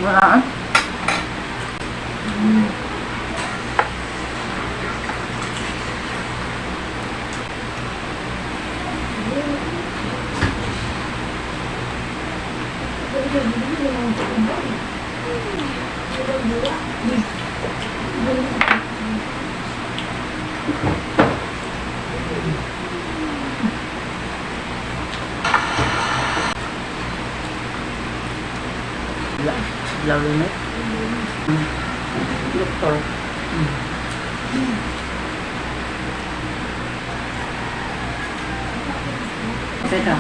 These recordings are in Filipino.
Wala. Lalo na. Doktor. Teka.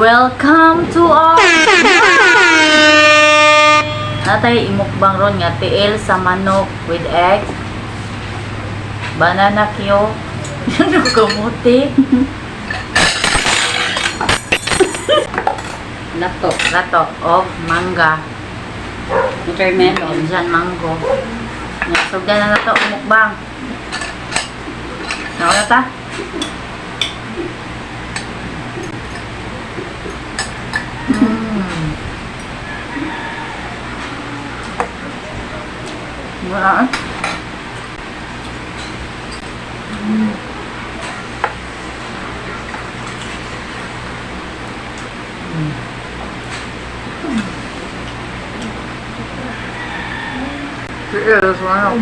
Welcome to our natay imukbang ron nga tiil sa manok with egg, banana kyo, kamuti, lato of mangga, watermelon, dyan mango. So dyan na nato umukbang. Nauna ta? Wala. It is wow.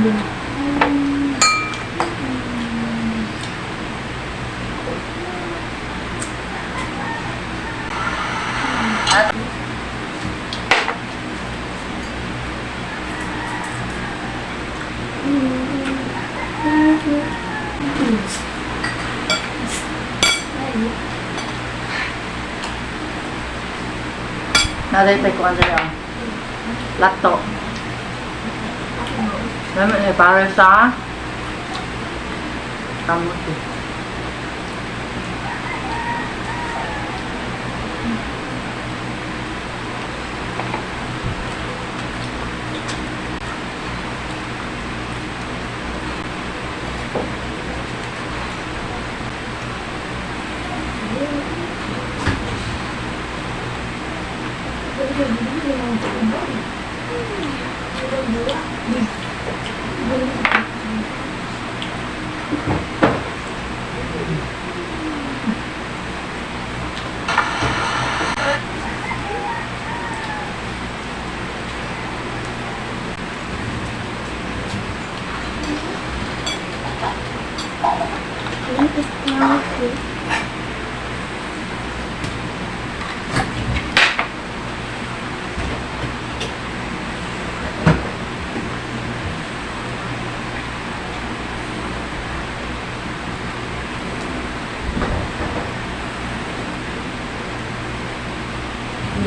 Naday ko kasi yung lato. Namin para sa kamuti.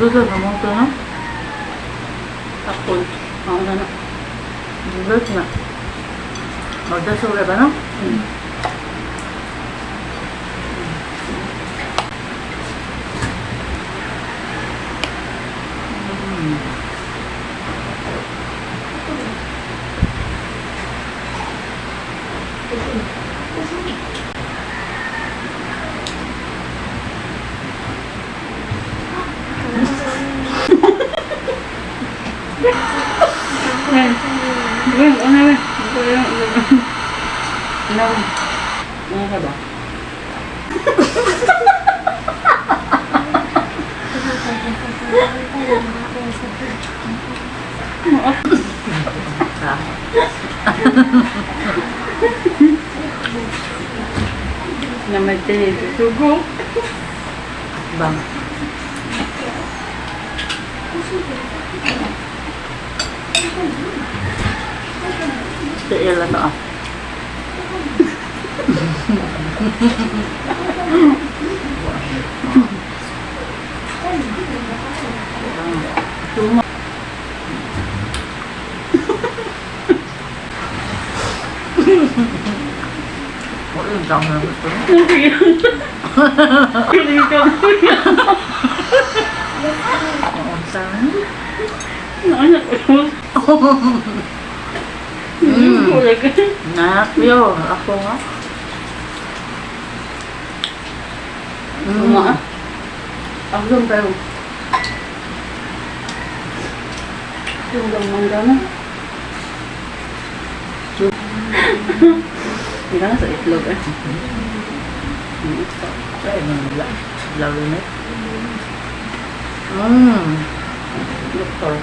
Dudot na mo ito, no? Tapos, ako na na. Dudot na. Magdasura ba, no? Ano ka ba? Namatay ito sugo. Bang. Ilan na ah. Tuma. Wala yung dami na gusto. Kiling ka mo yan. Ang saan? Naanak ko. Wala ka. Nanak yun. Ako nga. Mga. Ako lang kayo. Yung lang mangga na. Hindi ka na sa itlog eh. Ay, lalo na. Doktor.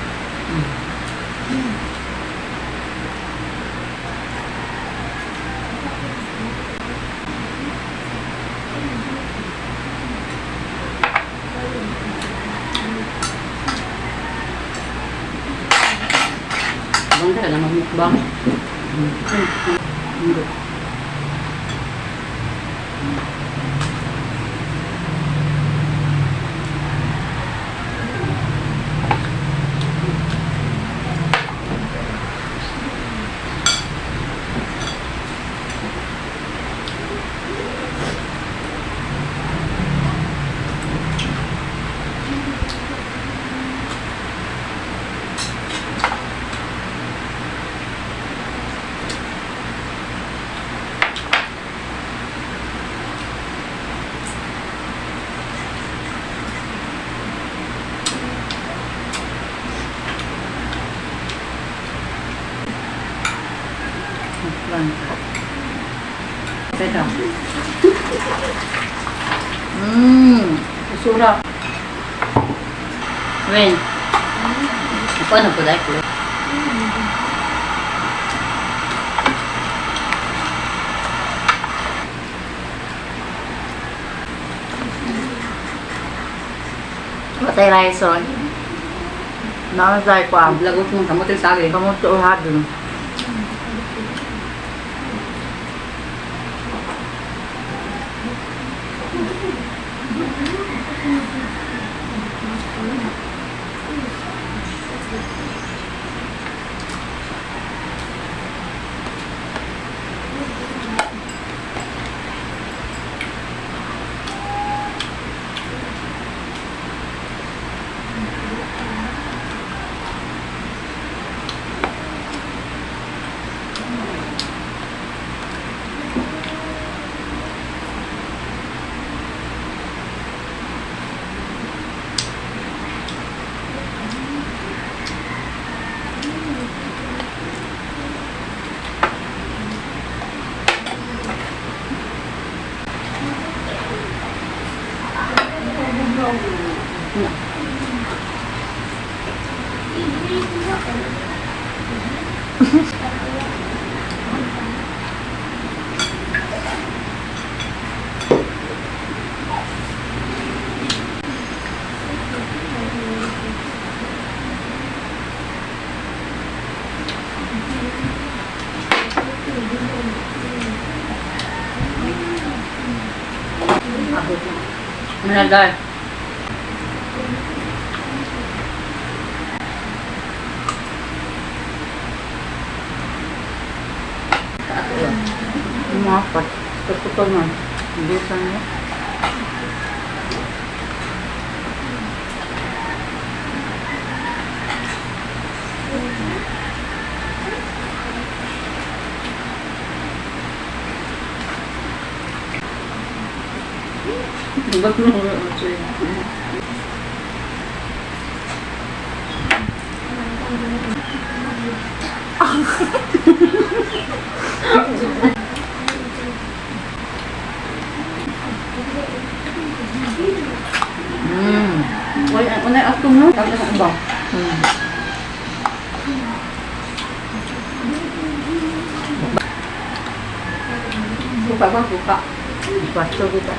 Bang ka naman mukbang. Teka. Usura. Wen. Apa na po dahil ko? Patay rice on. Nakasay ko ang Lagot mo kamote sagi. kamuto uhadon. Managal. Umapat. Pagputol mo. Hindi sa niya. Ba't mo wala mo siya? Wala, unay atom no? Tapos ang iba. Buka ba? Buka. Pasto kita.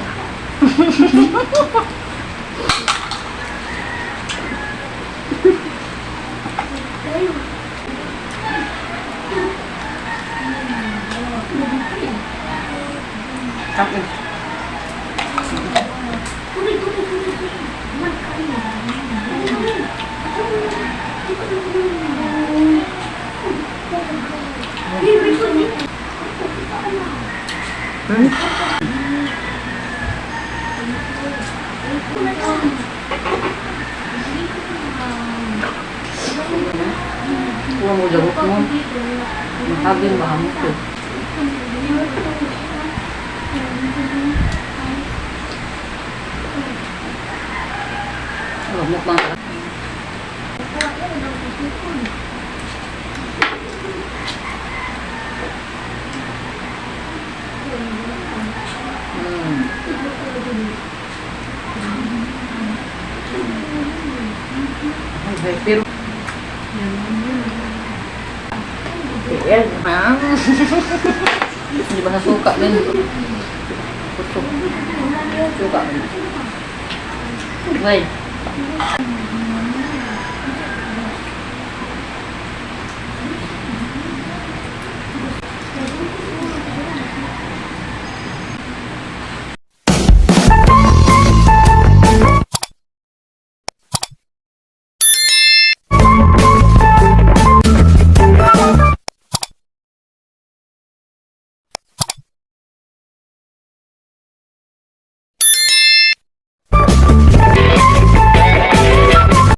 Tapos. Huwag mo lagot mo. Mahabing mahamot ko. Huwag mo pang Okay, pero Yan. hindi ba nasuka din? Putok. Suka. Wait.